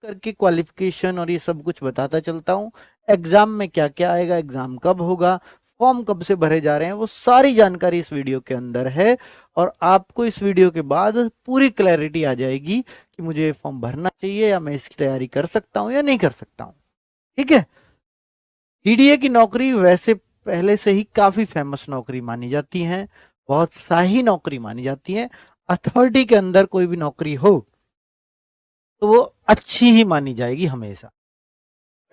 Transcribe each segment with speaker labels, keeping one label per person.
Speaker 1: करके क्वालिफिकेशन और ये सब कुछ बताता चलता हूँ। एग्जाम में क्या क्या आएगा, एग्जाम कब होगा, फॉर्म कब से भरे जा रहे हैं, वो सारी जानकारी इस वीडियो के अंदर है। और आपको इस वीडियो के बाद पूरी क्लैरिटी आ जाएगी कि मुझे ये फॉर्म भरना चाहिए या मैं इसकी तैयारी कर सकता हूँ या नहीं कर सकता हूँ। ठीक है। टीडीए की नौकरी वैसे पहले से ही काफी फेमस नौकरी मानी जाती है, बहुत शाही नौकरी मानी जाती है। अथॉरिटी के अंदर कोई भी नौकरी हो तो वो अच्छी ही मानी जाएगी हमेशा।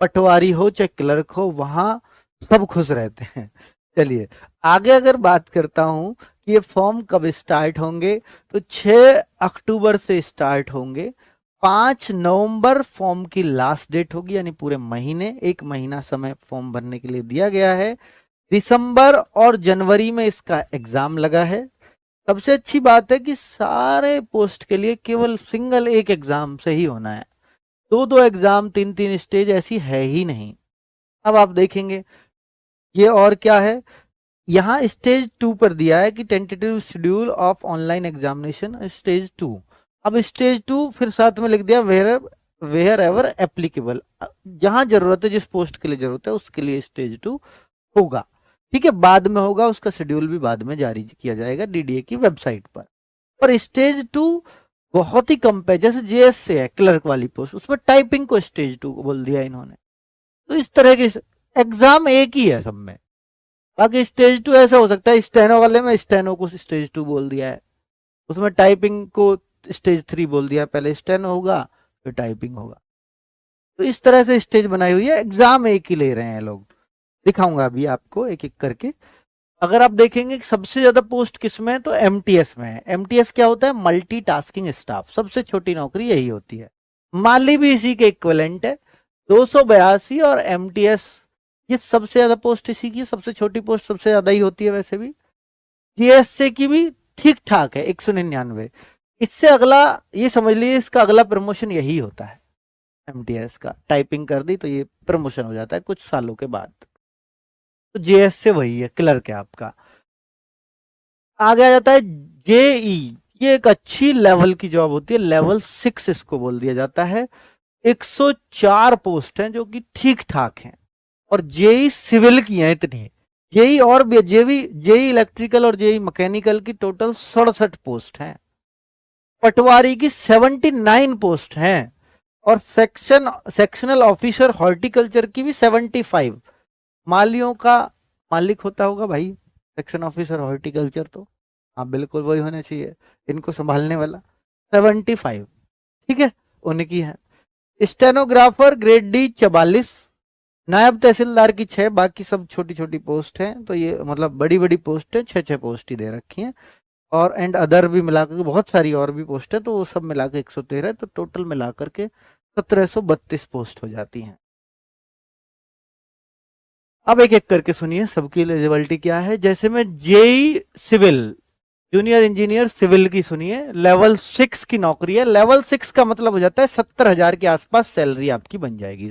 Speaker 1: पटवारी हो चाहे क्लर्क हो, वहां सब खुश रहते हैं। चलिए आगे अगर बात करता हूं कि ये फॉर्म कब स्टार्ट होंगे, तो 6 अक्टूबर से स्टार्ट होंगे। 5 नवंबर फॉर्म की लास्ट डेट होगी, यानी पूरे महीने, 1 महीना समय फॉर्म भरने के लिए दिया गया है। दिसंबर और जनवरी में इसका एग्जाम लगा है। सबसे अच्छी बात है कि सारे पोस्ट के लिए केवल सिंगल एक एग्जाम से ही होना है, दो दो एग्जाम, तीन तीन स्टेज ऐसी है ही नहीं। अब आप देखेंगे ये और क्या है, यहाँ स्टेज 2 पर दिया है कि tentative schedule of online examination stage 2। अब स्टेज 2 फिर साथ में लिख दिया वेयर एवर एप्लीकेबल, जहां जरूरत है, जिस पोस्ट के लिए जरूरत है उसके लिए स्टेज 2 होगा। ठीक है, बाद में होगा, उसका शेड्यूल भी बाद में जारी किया जाएगा डीडीए की वेबसाइट पर। और स्टेज 2 बहुत ही कम पे, जैसे जेएस से है क्लर्क वाली पोस्ट, उसमें टाइपिंग को स्टेज 2 बोल दिया इन्होंने। तो इस तरह के एग्जाम एक ही है सब में। बाकी स्टेज 2 ऐसा हो सकता है, स्टेनो वाले में स्टेनो को स्टेज 2 बोल दिया है, उसमें टाइपिंग को स्टेज 3 बोल दिया है। पहले स्टेनो होगा फिर टाइपिंग होगा। तो इस तरह से स्टेज बनाई हुई है, एग्जाम एक ही ले रहे हैं लोग। दिखाऊंगा अभी आपको एक एक करके। अगर आप देखेंगे कि सबसे ज्यादा पोस्ट किसमें है, तो एमटीएस में है। एमटीएस क्या होता है, मल्टीटास्किंग स्टाफ, सबसे छोटी नौकरी यही होती है। माली भी इसी के इक्विवेलेंट है, 282। और एमटीएस ये सबसे ज्यादा पोस्ट इसी की, सबसे छोटी पोस्ट सबसे ज्यादा ही होती है वैसे भी। जीएसए की भी ठीक ठाक है, 199। इससे अगला ये समझ लीजिए, इसका अगला प्रमोशन यही होता है एमटीएस का। टाइपिंग कर दी तो ये प्रमोशन हो जाता है कुछ सालों के बाद। तो जेएस से वही है, क्लर्क है आपका। आगे आ जाता है जेई, ये एक अच्छी लेवल की जॉब होती है, लेवल 6 इसको बोल दिया जाता है। 104 पोस्ट हैं जो कि ठीक ठाक हैं। और जेई सिविल की हैं इतनी, जेई और भी, जेई इलेक्ट्रिकल और जेई मैकेनिकल की टोटल 67 पोस्ट हैं। पटवारी की 79 पोस्ट हैं। और सेक्शनल ऑफिसर हॉर्टिकल्चर की भी 75। मालियों का मालिक होता होगा भाई सेक्शन ऑफिसर हॉर्टिकल्चर, तो हाँ बिल्कुल वही होना चाहिए, इनको संभालने वाला। 75 ठीक है, उनकी है। Stenographer grade D 44। नायब तहसीलदार की 6, बाकी सब छोटी छोटी पोस्ट हैं। तो ये मतलब बड़ी बड़ी पोस्ट है, 6 6 पोस्ट ही दे रखी हैं। और एंड अदर भी मिलाकर बहुत सारी और भी पोस्ट है, तो वो सब मिलाकर 113, तो टोटल मिलाकर के 1732 पोस्ट हो जाती हैं। अब एक एक करके सुनिए सबकी एलिजिबिलिटी क्या है। जैसे में JE civil, junior engineer civil की सुनिए, लेवल 6 की नौकरी है। लेवल 6 का मतलब हो जाता है 70,000 के आसपास सैलरी आपकी बन जाएगी,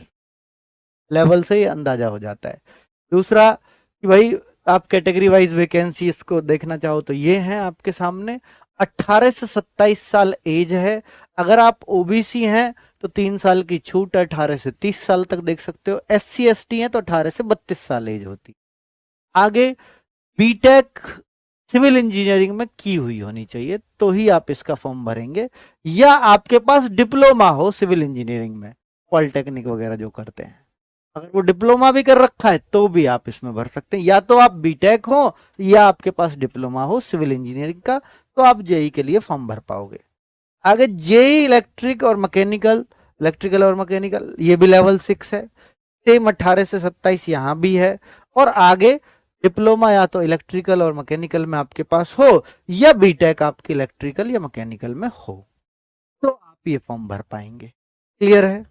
Speaker 1: लेवल से ही अंदाजा हो जाता है। दूसरा कि भाई आप कैटेगरी वाइज वैकेंसी इसको देखना चाहो तो ये है आपके सामने। 18 से 27 साल एज है। अगर आप ओबीसी हैं तो 3 साल की छूट है, 18 से 30 साल तक देख सकते हो। SC ST हैं तो 18 से 32 साल एज होती। आगे बीटेक सिविल इंजीनियरिंग में की हुई होनी चाहिए तो ही आप इसका फॉर्म भरेंगे, या आपके पास डिप्लोमा हो सिविल इंजीनियरिंग में, पॉलिटेक्निक वगैरह जो करते हैं। अगर वो डिप्लोमा भी कर रखा है तो भी आप इसमें भर सकते हैं, या तो आप बीटेक हो या आपके पास डिप्लोमा हो सिविल इंजीनियरिंग का, तो आप जेई के लिए फॉर्म भर पाओगे। आगे जेई इलेक्ट्रिकल और मैकेनिकल, ये भी लेवल 6 है। सेम 18 से 27 यहाँ भी है। और आगे डिप्लोमा या तो इलेक्ट्रिकल और मैकेनिकल में आपके पास हो, या बीटेक आपके इलेक्ट्रिकल या मैकेनिकल में हो, तो आप ये फॉर्म भर पाएंगे। क्लियर है।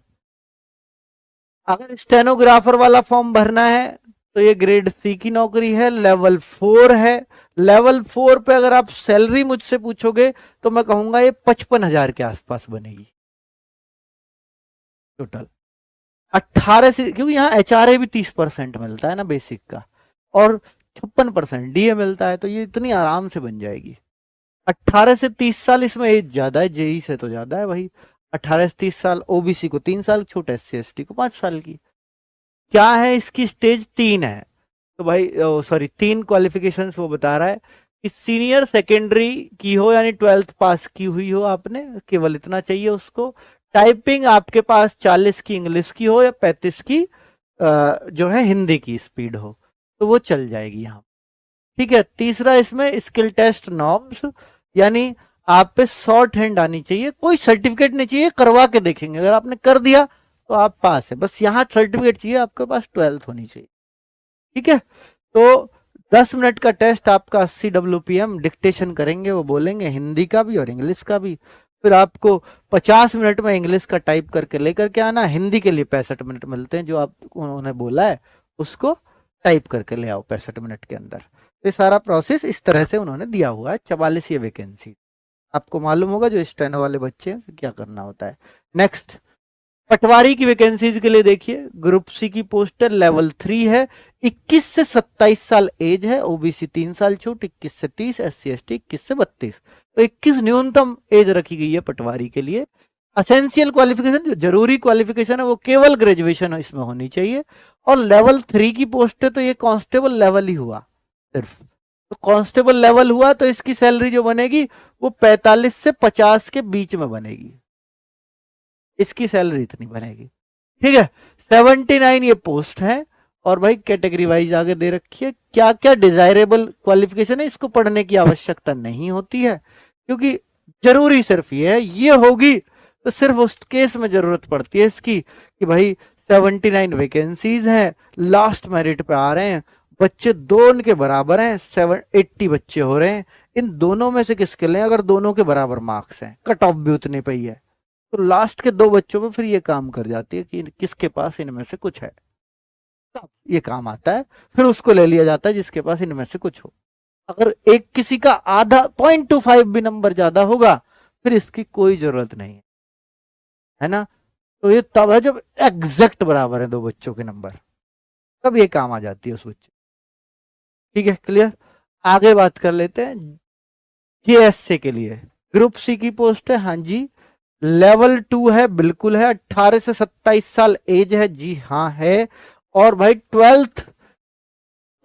Speaker 1: अगर स्टेनोग्राफर वाला फॉर्म भरना है तो ये ग्रेड सी की नौकरी है, लेवल 4 है। लेवल 4 पे अगर आप सैलरी मुझसे पूछोगे तो मैं कहूंगा ये 55,000 के आसपास बनेगी टोटल। 18 से, क्योंकि यहाँ HRA भी 30% मिलता है ना बेसिक का, और 56% DA मिलता है, तो ये इतनी आराम से बन जाएगी। 18 से 30 साल इसमें एज ज्यादा है, जेई से तो ज्यादा है भाई। 18 से 30 साल, ओबीसी को 3 साल छूट, SC ST को 5 साल की। क्या है इसकी स्टेज? 3 है। तो भाई सॉरी 3 क्वालिफिकेशंस वो बता रहा है कि सीनियर सेकेंडरी की हो यानी 12th पास की हुई हो आपने, केवल इतना चाहिए उसको। टाइपिंग आपके पास 40 की इंग्लिश की हो या 35 की जो है हिंदी की स्पीड हो, तो वो चल जाएगी यहाँ। ठीक है। तीसरा इसमें स्किल टेस्ट नॉर्म्स, यानी आप पे शॉर्ट हैंड आनी चाहिए, कोई सर्टिफिकेट नहीं चाहिए, करवा के देखेंगे, अगर आपने कर दिया तो आप पास है, बस यहाँ सर्टिफिकेट चाहिए, आपके पास 12th होनी चाहिए। ठीक है। तो 10 मिनट का टेस्ट आपका 80 WPM डिक्टेशन करेंगे, वो बोलेंगे हिंदी का भी और इंग्लिश का भी। फिर आपको 50 मिनट में इंग्लिश का टाइप करके लेकर के आना, हिंदी के लिए 65 मिनट मिलते हैं, जो आप उन्होंने बोला है उसको टाइप करके ले आओ 65 मिनट के अंदर। ये सारा प्रोसेस इस तरह से उन्होंने दिया हुआ है। 44 ये वैकेंसी आपको मालूम होगा, जो स्टेनो वाले बच्चे हैं क्या करना होता है। नेक्स्ट, पटवारी की वैकेंसीज के लिए देखिए, ग्रुप सी की पोस्ट है, लेवल 3 है, 21 से 27 साल एज है, ओबीसी 3 साल छूट, 21 से 30, SC ST 21 से 32, तो 21 न्यूनतम एज रखी गई है पटवारी के लिए। असेंशियल क्वालिफिकेशन, जो जरूरी क्वालिफिकेशन है वो केवल ग्रेजुएशन इसमें होनी चाहिए। और लेवल 3 की पोस्ट है, तो ये कांस्टेबल लेवल ही हुआ सिर्फ, तो कांस्टेबल लेवल हुआ तो इसकी सैलरी जो बनेगी वो 45 से 50 के बीच में बनेगी, इसकी सैलरी इतनी बनेगी। ठीक है। 79 ये पोस्ट है। और भाई कैटेगरी वाइज आगे दे रखी है, क्या क्या डिजायरेबल क्वालिफिकेशन है, इसको पढ़ने की आवश्यकता नहीं होती है, क्योंकि जरूरी सिर्फ ये है, ये होगी तो सिर्फ उस केस में जरूरत पड़ती है इसकी कि भाई 79 वैकेंसीज हैं, लास्ट मेरिट पे आ रहे हैं, बच्चे दो उनके बराबर हैं, 80 बच्चे हो रहे हैं, इन दोनों में से किसके लिए, अगर दोनों के बराबर मार्क्स हैं, कट ऑफ भी उतनी पई है, तो लास्ट के 2 बच्चों में फिर ये काम कर जाती है कि किसके पास इनमें से कुछ है, तब ये काम आता है, फिर उसको ले लिया जाता है जिसके पास इनमें से कुछ हो। अगर एक किसी का आधा 0.25 भी नंबर ज्यादा होगा, फिर इसकी कोई जरूरत नहीं है ना। तो ये तब है जब एग्जैक्ट बराबर है 2 बच्चों के नंबर, तब ये काम आ जाती है उस बच्चे। ठीक है, क्लियर। आगे बात कर लेते हैं JSC के लिए, ग्रुप सी की पोस्ट है, हाँ जी, लेवल 2 है, बिल्कुल है, 18 से 27 साल एज है, जी हाँ है। और भाई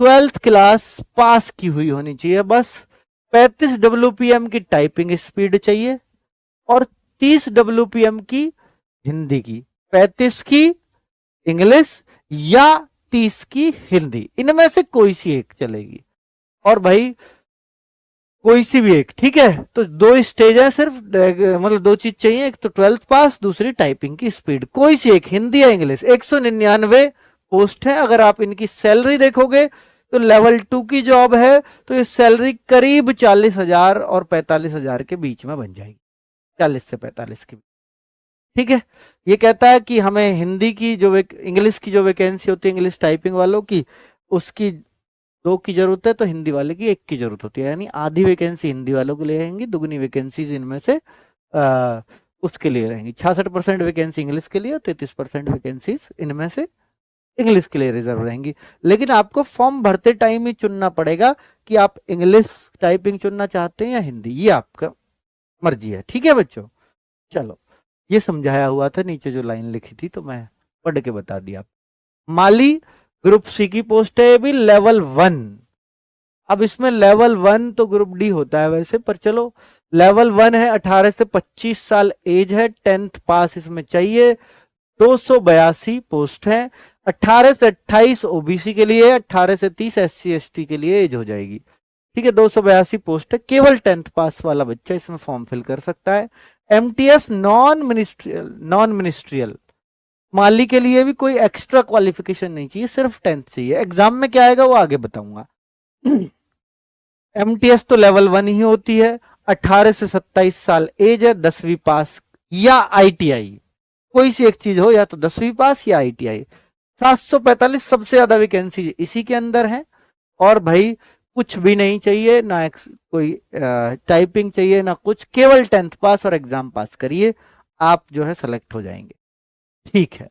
Speaker 1: 12th क्लास पास की हुई होनी चाहिए बस। 35 WPM की टाइपिंग स्पीड चाहिए और 30 WPM की हिंदी की, 35 की इंग्लिश या 30 की हिंदी, इनमें से कोई सी एक चलेगी। और भाई कोई सी भी एक, ठीक है। तो 2 स्टेज है सिर्फ, मतलब 2 चीज चाहिए, एक तो 12th पास, दूसरी टाइपिंग की स्पीड, कोई सी एक, हिंदी या इंग्लिश। 199 पोस्ट है। अगर आप इनकी सैलरी देखोगे तो लेवल 2 की जॉब है, तो ये सैलरी करीब 40,000 और 45,000 के बीच में बन जाएगी, 40 से 45 के बीच। ठीक है। ये कहता है कि हमें हिंदी की जो इंग्लिश की जो वैकेंसी होती है इंग्लिश टाइपिंग वालों की, उसकी 2 की जरूरत है, तो हिंदी वाले की 1 की जरूरत होती है, यानी आधी वैकेंसी हिंदी वालों के लिए रहेंगी, दुगनी वैकेंसी इनमें से उसके लिए रहेंगी। 66% वैकेंसी इंग्लिश के लिए और 33% वैकेंसी इनमें से इंग्लिश के लिए रिजर्व रहेंगी। लेकिन आपको फॉर्म भरते टाइम ही चुनना पड़ेगा कि आप इंग्लिश टाइपिंग चुनना चाहते हैं या हिंदी, ये आपका मर्जी है। ठीक है बच्चों, चलो ये समझाया हुआ था, नीचे जो लाइन लिखी थी तो मैं पढ़ के बता दिया। माली ग्रुप सी की पोस्ट है, भी लेवल 1। अब इसमें लेवल 1 तो ग्रुप डी होता है वैसे, पर चलो लेवल 1 है, 18 से 25 साल एज है, 10th पास इसमें चाहिए, 282 पोस्ट है, 18 से 28 ओबीसी के लिए, 18 से 30 SC ST के लिए एज हो जाएगी। ठीक है, 282 पोस्ट है, केवल 10th पास वाला बच्चा इसमें फॉर्म फिल कर सकता है। MTS नॉन मिनिस्ट्रियल माली के लिए भी कोई एक्स्ट्रा क्वालिफिकेशन नहीं चाहिए, सिर्फ 10th चाहिए। एग्जाम में क्या आएगा वो आगे बताऊंगा। MTS तो लेवल 1 ही होती है, 18 से 27 साल एज है, 10वीं पास या ITI, कोई सी एक चीज हो, या तो 10वीं पास या ITI। 745 सबसे ज्यादा वैकेंसी इसी के अंदर है। और भाई कुछ भी नहीं चाहिए, ना कोई टाइपिंग चाहिए ना कुछ, केवल 10th पास और एग्जाम पास करिए, आप जो है सेलेक्ट हो जाएंगे। ठीक है,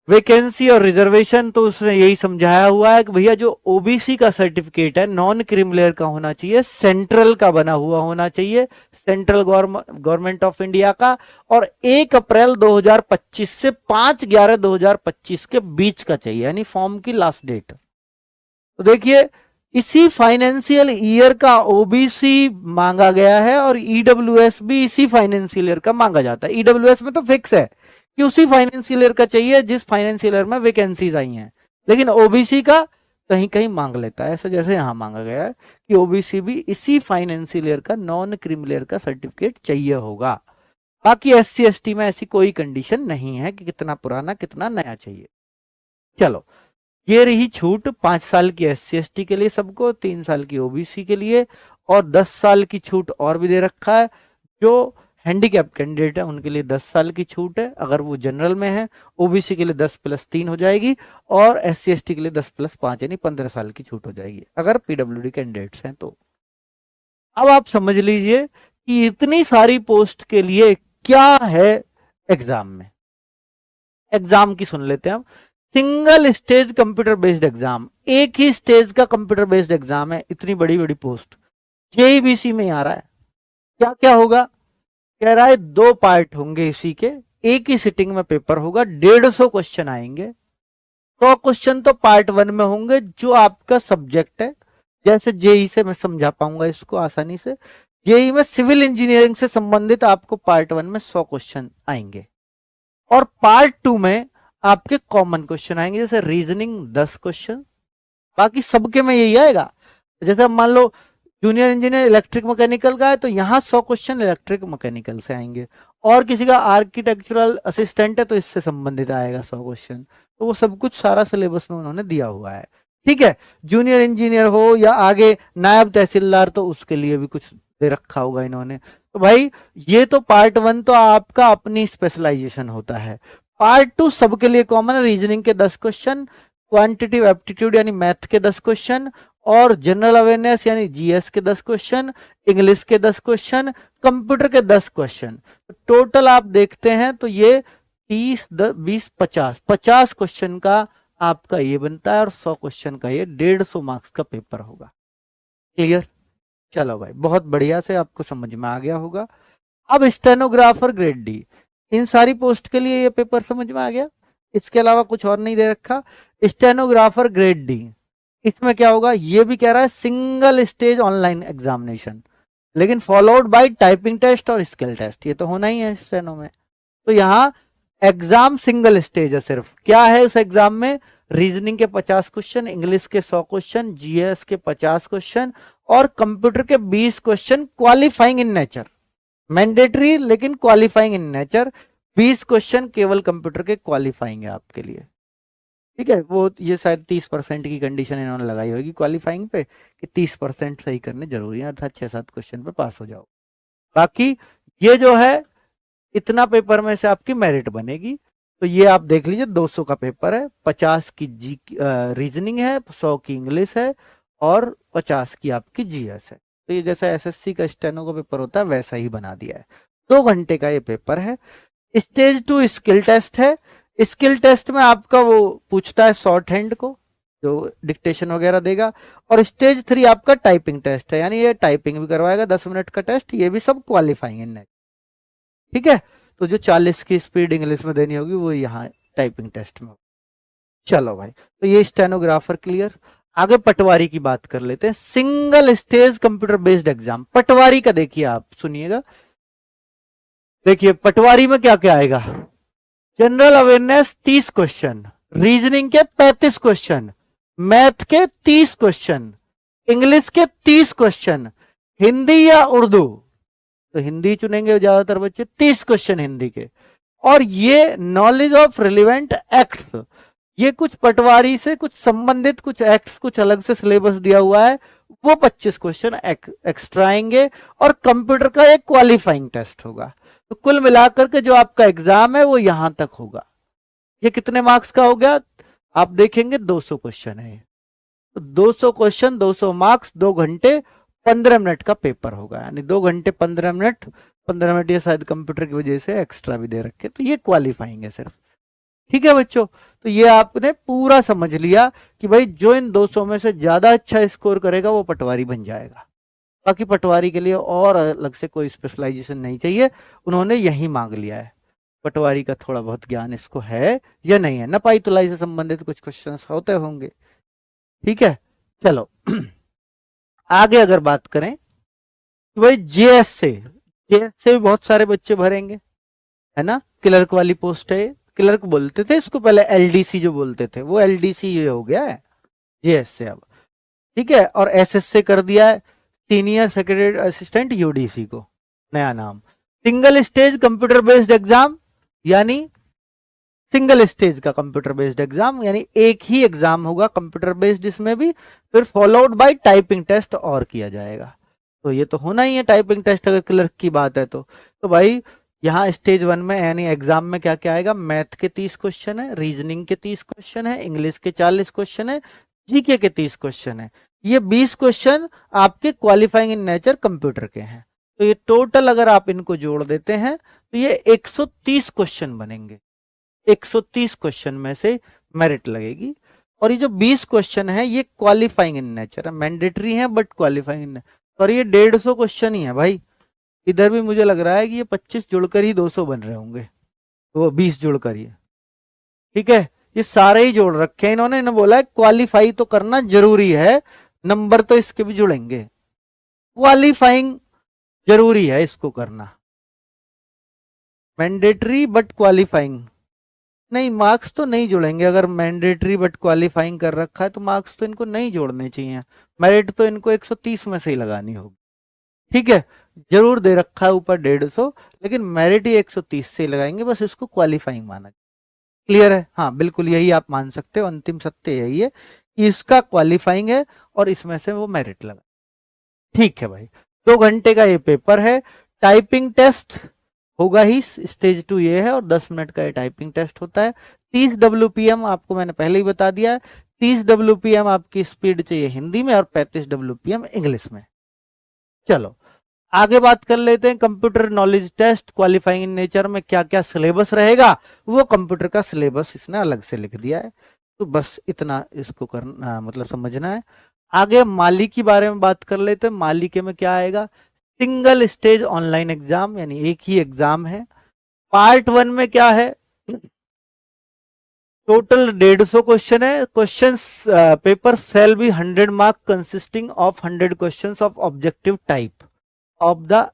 Speaker 1: वैकेंसी और रिजर्वेशन तो उसने यही समझाया हुआ है कि भैया जो ओबीसी का सर्टिफिकेट है नॉन क्रीमिलेयर का होना चाहिए, सेंट्रल का बना हुआ होना चाहिए, सेंट्रल गवर्नमेंट ऑफ इंडिया का, और 1 अप्रैल 2025 से 5/11/2025 के बीच का चाहिए, यानी फॉर्म की लास्ट डेट। तो देखिए इसी फाइनेंशियल ईयर का ओबीसी मांगा गया है और ईडब्ल्यूएस भी इसी फाइनेंशियल ईयर का मांगा जाता है। ईडब्ल्यूएस में तो फिक्स है कि उसी फाइनेंशियल ईयर का चाहिए जिस फाइनेंशियल ईयर में वैकेंसीज आई हैं, लेकिन ओबीसी का कहीं कहीं मांग लेता है, ऐसा जैसे यहां मांगा गया है कि ओबीसी भी इसी फाइनेंशियल ईयर का नॉन क्रीमिलियर का सर्टिफिकेट चाहिए होगा। बाकी एससी एसटी में ऐसी कोई कंडीशन नहीं है कि कितना पुराना कितना नया चाहिए। चलो ये रही छूट 5 साल की एससी एसटी के लिए सबको, 3 साल की ओबीसी के लिए, और 10 साल की छूट और भी दे रखा है। जो हैंडीकैप कैंडिडेट है उनके लिए 10 साल की छूट है अगर वो जनरल में है, ओबीसी के लिए 10+3 हो जाएगी, और एससी एसटी के लिए 10+5 यानी 15 साल की छूट हो जाएगी अगर पीडब्ल्यूडी कैंडिडेट्स हैं तो। अब आप समझ लीजिए कि इतनी सारी पोस्ट के लिए क्या है एग्जाम में। एग्जाम की सुन लेते हैं हम। Single stage computer based exam, एक ही स्टेज का कंप्यूटर बेस्ड एग्जाम है, इतनी बड़ी बड़ी पोस्ट जेईबीसी में आ रहा है। क्या क्या होगा, कह रहा है 2 पार्ट होंगे इसी के, एक ही सिटिंग में पेपर होगा, 150 क्वेश्चन आएंगे। 100 क्वेश्चन तो पार्ट 1 में होंगे जो आपका सब्जेक्ट है, जैसे जेई से मैं समझा पाऊंगा इसको आसानी से, जेई में सिविल इंजीनियरिंग से संबंधित आपको पार्ट 1 में 100 क्वेश्चन आएंगे, और पार्ट 2 में आपके कॉमन क्वेश्चन आएंगे, जैसे रीजनिंग 10 क्वेश्चन, बाकी सबके में यही आएगा। जैसे मान लो जूनियर इंजीनियर इलेक्ट्रिक मैकेनिकल का है तो यहाँ 100 क्वेश्चन इलेक्ट्रिक मैकेनिकल से आएंगे, और किसी का आर्किटेक्चरल असिस्टेंट है तो इससे संबंधित आएगा 100 क्वेश्चन। तो वो सब कुछ सारा सिलेबस में उन्होंने दिया हुआ है, ठीक है। जूनियर इंजीनियर हो या आगे नायब तहसीलदार तो उसके लिए भी कुछ दे रखा होगा इन्होंने। तो भाई ये तो पार्ट 1 तो आपका अपनी स्पेशलाइजेशन होता है। पार्ट 2 सबके लिए कॉमन है, रीजनिंग के 10 क्वेश्चन, क्वांटिटेटिव एप्टीट्यूड यानी मैथ के 10 क्वेश्चन, और जनरल अवेयरनेस यानी जीएस के 10 क्वेश्चन, इंग्लिश के 10 क्वेश्चन, कंप्यूटर के 10 क्वेश्चन। टोटल आप देखते हैं तो ये 30, 20, 50 क्वेश्चन का आपका ये बनता है, और 100 क्वेश्चन का ये 150 मार्क्स का पेपर होगा। क्लियर? चलो भाई बहुत बढ़िया से आपको समझ में आ गया होगा। अब स्टेनोग्राफर ग्रेड डी, इन सारी पोस्ट के लिए ये पेपर समझ में आ गया, इसके अलावा कुछ और नहीं दे रखा। स्टेनोग्राफर ग्रेड डी, इसमें क्या होगा, ये भी कह रहा है सिंगल स्टेज ऑनलाइन एग्जामिनेशन, लेकिन फॉलोड बाय टाइपिंग टेस्ट और स्किल टेस्ट, ये तो होना ही है स्टेनो में। तो यहाँ एग्जाम सिंगल स्टेज है सिर्फ। क्या है उस एग्जाम में, रीजनिंग के 50 क्वेश्चन, इंग्लिश के 100 क्वेश्चन, जीएस के 50 क्वेश्चन, और कंप्यूटर के 20 question qualifying in nature, mandatory लेकिन क्वालिफाइंग इन नेचर। 20 क्वेश्चन केवल कंप्यूटर के क्वालिफाइंग है आपके लिए, ठीक है। वो ये शायद 30% की कंडीशन इन्होंने लगाई होगी क्वालिफाइंग पे कि 30% सही करने जरूरी है, अर्थात 6-7 क्वेश्चन पे पास हो जाओ। बाकी ये जो है इतना पेपर में से आपकी मेरिट बनेगी। तो ये आप देख लीजिए 200 का पेपर है, 50 की रीजनिंग है, 100 की इंग्लिश है, और 50 की आपकी जीएस है। तो ये जैसा एसएससी का स्टेनो का पेपर होता है वैसा ही बना दिया है। 2 घंटे का ये पेपर है। स्टेज 2 स्किल टेस्ट है। स्किल टेस्ट में आपका वो पूछता है शॉर्ट हैंड को, जो डिक्टेशन वगैरह देगा, और स्टेज 3 आपका टाइपिंग टेस्ट है, यानी ये टाइपिंग भी करवाएगा 10 मिनट का टेस्ट, ये भी सब क्वालिफाइंग है, ठीक है। तो जो 40 की स्पीड इंग्लिश में देनी होगी वो यहाँ टाइपिंग टेस्ट में। चलो भाई तो ये स्टेनोग्राफर क्लियर। आगे पटवारी की बात कर लेते हैं, single stage computer based exam पटवारी का। देखिए आप सुनिएगा, देखिए पटवारी में क्या क्या आएगा, जनरल अवेयरनेस 30 क्वेश्चन, रीजनिंग के 35 क्वेश्चन, मैथ के 30 क्वेश्चन, इंग्लिश के 30 क्वेश्चन, हिंदी या उर्दू, तो हिंदी चुनेंगे ज्यादातर बच्चे, 30 क्वेश्चन हिंदी के, और ये नॉलेज ऑफ रिलेवेंट एक्ट्स, ये कुछ पटवारी से कुछ संबंधित कुछ एक्ट्स कुछ अलग से सिलेबस दिया हुआ है, वो 25 क्वेश्चन एक्स्ट्रा आएंगे, और कंप्यूटर का एक क्वालिफाइंग टेस्ट होगा। तो कुल मिलाकर के जो आपका एग्जाम है वो यहां तक होगा। ये कितने मार्क्स का हो गया, आप देखेंगे 200 क्वेश्चन है। तो 200 क्वेश्चन 200 मार्क्स, 2 घंटे 15 मिनट का पेपर होगा, यानी 2 घंटे 15 मिनट। 15 मिनट ये शायद कंप्यूटर की वजह से एक्स्ट्रा भी दे रखे, तो ये क्वालिफाइंग है सिर्फ। ठीक है बच्चों, तो ये आपने पूरा समझ लिया कि भाई जो इन 200 में से ज्यादा अच्छा स्कोर करेगा वो पटवारी बन जाएगा। बाकी पटवारी के लिए और अलग से कोई स्पेशलाइजेशन नहीं चाहिए, उन्होंने यही मांग लिया है। पटवारी का थोड़ा बहुत ज्ञान इसको है या नहीं है, नपाई तुलाई से संबंधित कुछ क्वेश्चंस होते होंगे। ठीक है, चलो आगे अगर बात करें तो भाई जेएस से भी बहुत सारे बच्चे भरेंगे, है ना। क्लर्क वाली पोस्ट है, क्लर्क बोलते थे इसको पहले, एलडीसी जो बोलते थे वो एलडीसी ये हो गया है जेएस से अब। ठीक है, और एसएस से कर दिया है सीनियर सेक्रेटरी असिस्टेंट यूडीसी को, नया नाम। Single stage computer based exam, यानी सिंगल स्टेज का कंप्यूटर बेस्ड एग्जाम, यानी एक ही एग्जाम होगा कंप्यूटर बेस्ड इसमें भी, फिर फॉलोड बाय टाइपिंग टेस्ट और किया जाएगा। तो ये तो होना ही है टाइपिंग टेस्ट अगर क्लर्क की बात है तो भाई यहाँ स्टेज 1 में यानी एग्जाम में क्या क्या आएगा, मैथ के 30 क्वेश्चन है, रीजनिंग के 30 क्वेश्चन है, इंग्लिश के 40 क्वेश्चन है, जीके के 30 क्वेश्चन है। ये 20 क्वेश्चन आपके क्वालिफाइंग इन नेचर कंप्यूटर के हैं। तो ये टोटल अगर आप इनको जोड़ देते हैं तो ये 130 क्वेश्चन बनेंगे। 130 क्वेश्चन में से मेरिट लगेगी, और ये जो 20 क्वेश्चन है ये क्वालिफाइंग इन नेचर है, मैंडेटरी है बट क्वालिफाइंग इन, और ये 150 क्वेश्चन ही है भाई। इधर भी मुझे लग रहा है कि ये 25 जुड़कर ही 200 बन रहे होंगे, तो वो 20 जुड़कर ही। ठीक है, ये सारे ही जोड़ रखे हैं इन्होंने, इन्होंने बोला है क्वालिफाई तो करना जरूरी है, नंबर तो इसके भी जुड़ेंगे, क्वालिफाइंग जरूरी है इसको करना, मैंडेटरी बट क्वालिफाइंग नहीं, मार्क्स तो नहीं जुड़ेंगे। अगर मैंडेटरी बट क्वालिफाइंग कर रखा है तो मार्क्स तो इनको नहीं जोड़ने चाहिए, मेरिट तो इनको 130 में से ही लगानी होगी। ठीक है, जरूर दे रखा है ऊपर 150, लेकिन मेरिट ही 130 से ही लगाएंगे, बस इसको क्वालिफाइंग माना। क्लियर है, हाँ बिल्कुल यही आप मान सकते हो, अंतिम सत्य यही है कि इसका क्वालिफाइंग है और इसमें से वो मेरिट लगा। ठीक है भाई, 2 घंटे का ये पेपर है, टाइपिंग टेस्ट होगा ही, स्टेज 2 ये है, और 10 मिनट का ये टाइपिंग टेस्ट होता है। 30 WPM आपको मैंने पहले ही बता दिया है, 30 WPM आपकी स्पीड चाहिए हिंदी में और 35 WPM इंग्लिश में। चलो आगे बात कर लेते हैं, computer knowledge test qualifying in nature में क्या क्या सिलेबस रहेगा, वो कंप्यूटर का सिलेबस इसने अलग से लिख दिया है, तो बस इतना इसको करना, मतलब समझना है। आगे माली के बारे में बात कर लेते हैं, माली के में क्या आएगा, सिंगल स्टेज ऑनलाइन एग्जाम, यानी एक ही एग्जाम है। पार्ट 1 में क्या है, टोटल 150 क्वेश्चन है, question paper shall be 100 mark consisting of 100 questions of objective type of the.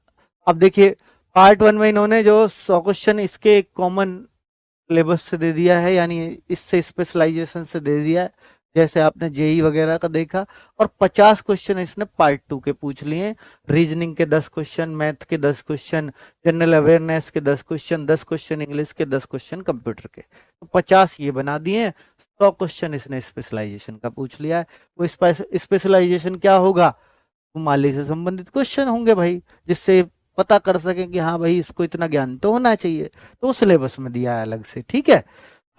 Speaker 1: अब देखिए पार्ट 1 में इन्होंने जो 100 क्वेश्चन इसके कॉमन सिलेबस से दे दिया है, यानी इससे स्पेशलाइजेशन से दे दिया है, जैसे आपने जेई वगैरह का देखा, और 50 क्वेश्चन इसने पार्ट 2 के पूछ लिए, रीजनिंग के 10 क्वेश्चन, मैथ के 10 क्वेश्चन, जनरल अवेयरनेस के 10 क्वेश्चन, 10 क्वेश्चन इंग्लिश के, 10 क्वेश्चन कंप्यूटर के, तो 50 ये बना दिए। 100 क्वेश्चन इसने स्पेशलाइजेशन का पूछ लिया है। वो स्पेशलाइजेशन क्या होगा, माली से संबंधित क्वेश्चन होंगे भाई, जिससे पता कर सकें कि हाँ भाई इसको इतना ज्ञान तो होना चाहिए, तो सिलेबस में दिया है अलग से। ठीक है,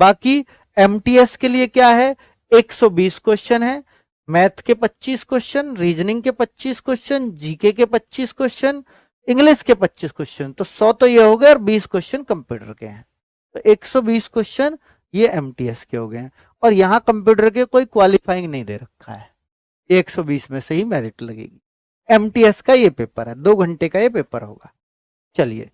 Speaker 1: बाकी एमटीएस के लिए क्या है, 120 क्वेश्चन है, मैथ के 25 क्वेश्चन, रीजनिंग के 25 क्वेश्चन, जीके के 25 क्वेश्चन, इंग्लिश के 25 क्वेश्चन, तो 100 तो ये हो गए, और 20 क्वेश्चन कंप्यूटर के हैं, तो 120 क्वेश्चन ये एमटीएस के हो गए हैं। और यहाँ कंप्यूटर के कोई क्वालिफाइंग नहीं दे रखा है, 120 में से ही मेरिट लगेगी। एमटीएस का ये पेपर है, 2 घंटे का ये पेपर होगा। चलिए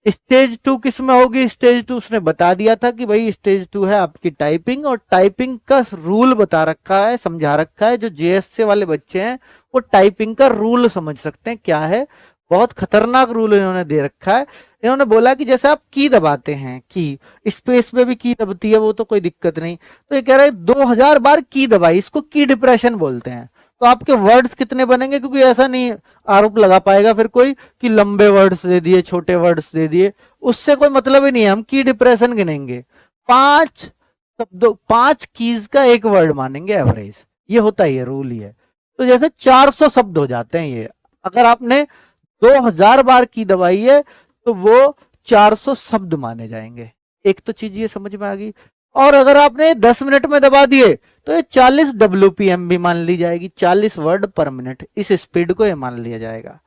Speaker 1: स्टेज 2 किस में होगी, स्टेज 2 उसने बता दिया था कि भाई स्टेज 2 है आपकी टाइपिंग, और टाइपिंग का रूल बता रखा है, समझा रखा है। जो जेएससी वाले बच्चे हैं वो टाइपिंग का रूल समझ सकते हैं क्या है, बहुत खतरनाक रूल इन्होंने दे रखा है। इन्होंने बोला कि जैसे आप की दबाते हैं, की स्पेस में भी की दबती है, वो तो कोई दिक्कत नहीं, तो ये कह रहा है 2000 बार की दबाई, इसको की डिप्रेशन बोलते हैं। तो आपके वर्ड्स कितने बनेंगे, क्योंकि ऐसा नहीं आरोप लगा पाएगा फिर कोई कि लंबे वर्ड्स दे दिए, छोटे वर्ड्स दे दिए, उससे कोई मतलब ही नहीं है। हम की डिप्रेशन गिनेंगे, 5 शब्दों 5 कीज का एक वर्ड मानेंगे एवरेज, ये होता ही है, रूल ही है। तो जैसे 400 शब्द हो जाते हैं ये, अगर आपने 2000 बार की दबाई है तो वो 400 शब्द माने जाएंगे। एक तो चीज ये समझ में आ गई। और अगर आपने 10 मिनट में दबा दिए तो ये 40 WPM भी मान ली जाएगी, 40 वर्ड पर मिनट, इस स्पीड को ये मान लिया जाएगा।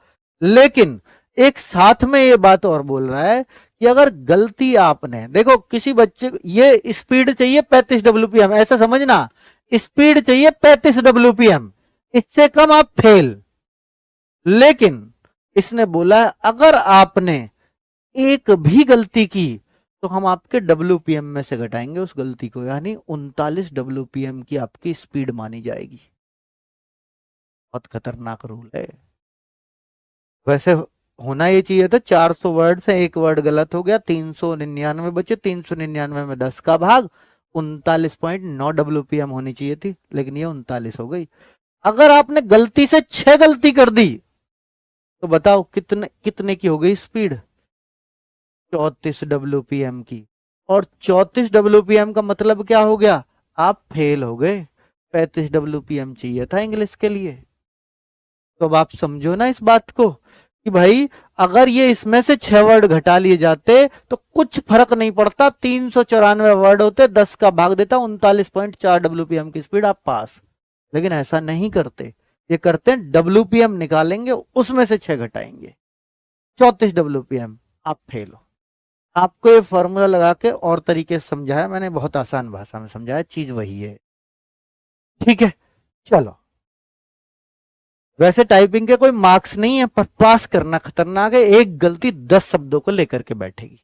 Speaker 1: लेकिन एक साथ में ये बात और बोल रहा है कि अगर गलती आपने, देखो किसी बच्चे को ये स्पीड चाहिए 35 WPM, ऐसा समझना, स्पीड चाहिए 35 WPM, इससे कम आप फेल। लेकिन इसने बोला अगर आपने एक भी गलती की तो हम आपके WPM में से घटाएंगे उस गलती को, यानी 39 WPM की आपकी स्पीड मानी जाएगी। बहुत खतरनाक रूल है। वैसे होना ये चाहिए था 400 वर्ड से एक वर्ड गलत हो गया, 399 बचे, 399 में 10 का भाग, 39.9 WPM होनी चाहिए थी, लेकिन ये 39 हो गई। अगर आपने गलती से 6 गलती कर दी तो बताओ कितने कितने की हो गई स्पीड? 34 WPM की। और 34 WPM का मतलब क्या हो गया? आप फेल हो गए। 35 WPM चाहिए था इंग्लिश के लिए। तो अब आप समझो ना इस बात को कि भाई अगर ये इसमें से 6 वर्ड घटा लिए जाते तो कुछ फर्क नहीं पड़ता, 394 वर्ड होते, 10 का भाग देता, 39.4 WPM की स्पीड, आप पास। लेकिन ऐसा नहीं करते, ये करते हैं WPM निकालेंगे, उसमें से 6 घटाएंगे, 34 WPM, आप फेल हो। आपको ये फॉर्मूला लगा के और तरीके से समझाया मैंने, बहुत आसान भाषा में समझाया, चीज वही है। ठीक है, चलो। वैसे टाइपिंग के कोई मार्क्स नहीं है, पर पास करना खतरनाक है। एक गलती 10 शब्दों को लेकर के बैठेगी,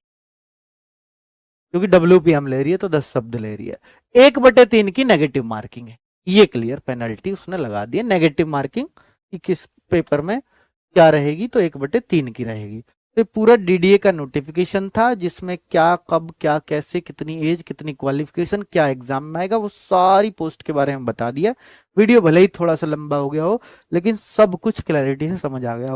Speaker 1: क्योंकि WPM ले रही है तो 10 शब्द ले रही है। 1/3 की नेगेटिव मार्किंग है, ये क्लियर, पेनल्टी उसने लगा दी है नेगेटिव मार्किंग कि किस पेपर में क्या रहेगी, तो 1/3 की रहेगी। तो पूरा DDA का नोटिफिकेशन था, जिसमें क्या कब क्या कैसे कितनी एज कितनी क्वालिफिकेशन क्या एग्जाम में आएगा, वो सारी पोस्ट के बारे में बता दिया। वीडियो भले ही थोड़ा सा लंबा हो गया हो, लेकिन सब कुछ क्लैरिटी से समझ आ गया हो।